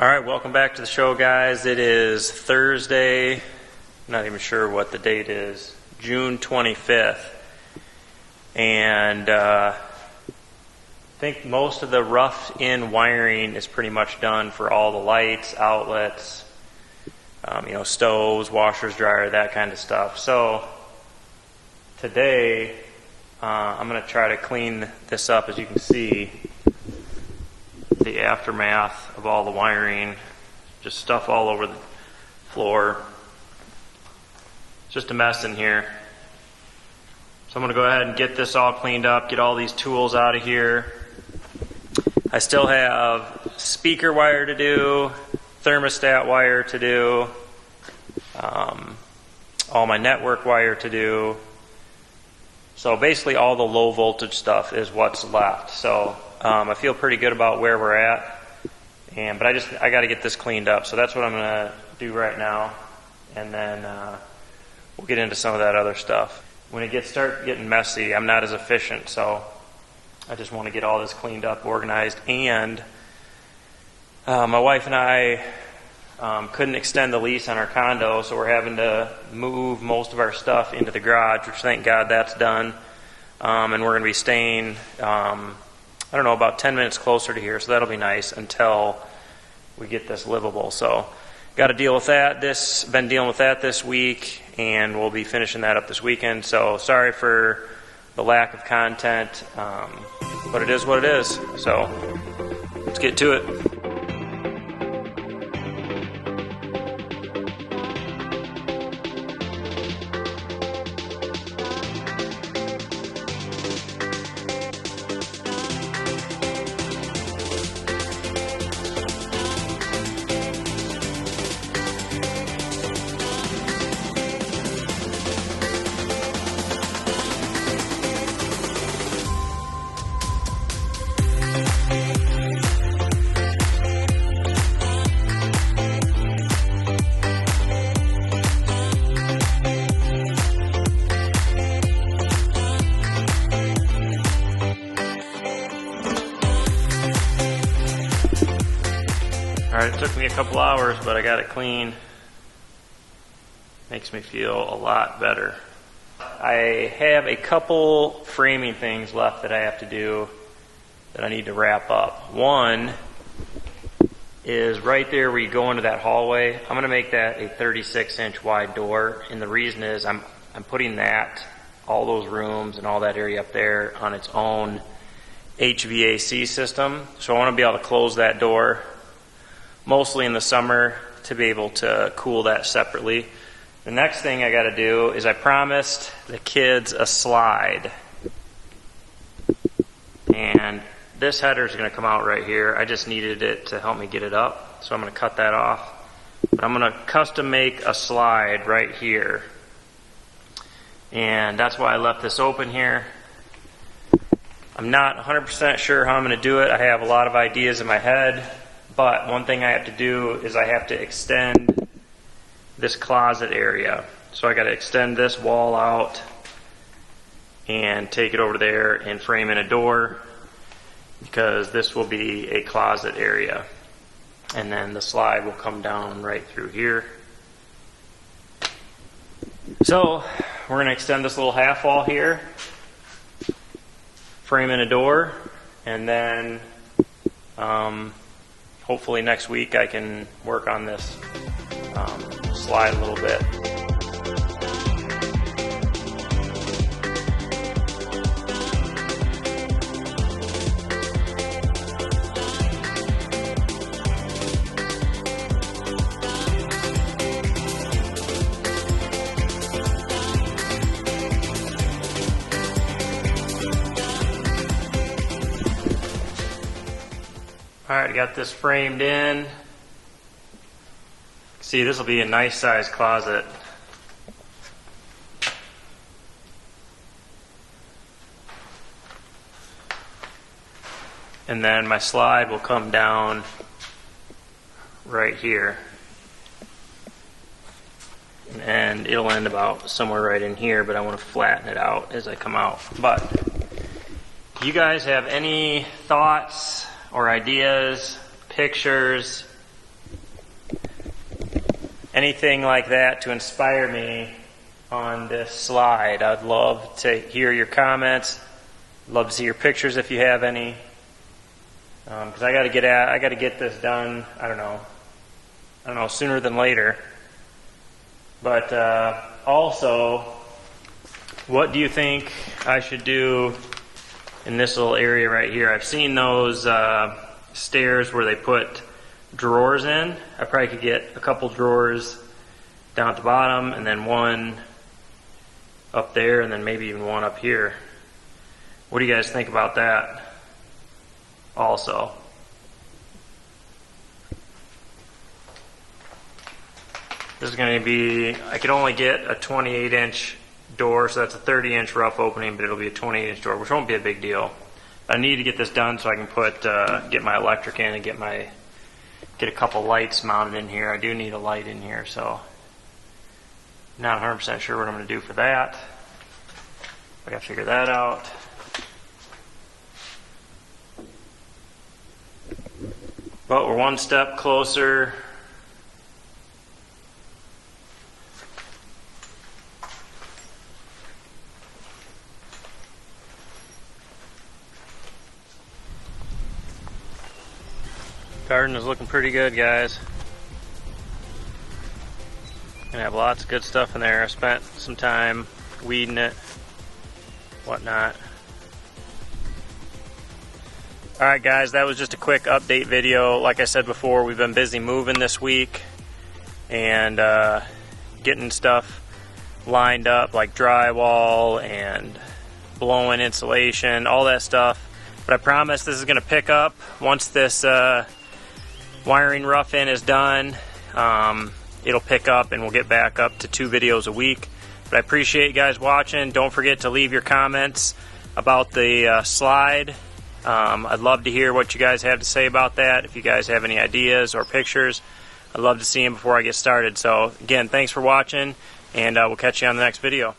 All right, welcome back to the show, guys. It is Thursday, not even sure what the date is, June 25th. And I think most of the roughed-in wiring is pretty much done for all the lights, outlets, stoves, washers, dryer, that kind of stuff. So today, I'm going to try to clean this up. As you can see, the aftermath of all the wiring, just stuff all over the floor. It's just a mess in here. So I'm going to go ahead and get this all cleaned up, get all these tools out of here. I still have speaker wire to do, thermostat wire to do, all my network wire to do. So basically all the low voltage stuff is what's left. So I feel pretty good about where we're at, but I got to get this cleaned up. So that's what I'm going to do right now, and then we'll get into some of that other stuff. When it start getting messy, I'm not as efficient, so I just want to get all this cleaned up, organized. And my wife and I couldn't extend the lease on our condo, so we're having to move most of our stuff into the garage, which thank God that's done. And we're going to be staying about 10 minutes closer to here, so that'll be nice until we get this livable. So got to deal with that. Been dealing with that this week, and we'll be finishing that up this weekend. So sorry for the lack of content, but it is what it is. So let's get to it. Alright, it took me a couple hours, but I got it clean. Makes me feel a lot better. I have a couple framing things left that I have to do that I need to wrap up. One is right there where you go into that hallway. I'm going to make that a 36-inch wide door, and the reason is I'm putting all those rooms and all that area up there on its own HVAC system. So I want to be able to close that door mostly in the summer to be able to cool that separately. The next thing I got to do is I promised the kids a slide, and this header is going to come out right here. I just needed it to help me get it up, so I'm going to cut that off. But I'm going to custom make a slide right here, and that's why I left this open here. I'm not 100% sure how I'm going to do it. I have a lot of ideas in my head. But one thing I have to do is I have to extend this closet area. So I got to extend this wall out and take it over there and frame in a door, because this will be a closet area. And then the slide will come down right through here. So we're going to extend this little half wall here, frame in a door, and then hopefully next week I can work on this slide a little bit. Alright, I got this framed in. See, this will be a nice size closet. And then my slide will come down right here. And it'll end about somewhere right in here, but I want to flatten it out as I come out. But you guys have any thoughts or ideas, pictures, anything like that to inspire me on this slide. I'd love to hear your comments. Love to see your pictures if you have any. Because I got to get this done. I don't know, sooner than later. But also, what do you think I should do in this little area right here? I've seen those stairs where they put drawers in. I probably could get a couple drawers down at the bottom, and then one up there, and then maybe even one up here. What do you guys think about that also? This is going to be, I could only get a 28-inch door, so that's a 30-inch rough opening, but it'll be a 28-inch door, which won't be a big deal. I need to get this done so I can get my electric in and get a couple lights mounted in here. I do need a light in here, so not 100% sure what I'm going to do for that. I got to figure that out. But we're one step closer. Garden is looking pretty good, guys. Gonna have lots of good stuff in there. I spent some time weeding it, whatnot. Alright guys, that was just a quick update video. Like I said before, we've been busy moving this week and getting stuff lined up like drywall and blowing insulation, all that stuff. But I promise this is going to pick up once this wiring rough-in is done. It'll pick up and we'll get back up to 2 videos a week. But I appreciate you guys watching. Don't forget to leave your comments about the slide. I'd love to hear what you guys have to say about that. If you guys have any ideas or pictures, I'd love to see them before I get started. So again, thanks for watching, and we'll catch you on the next video.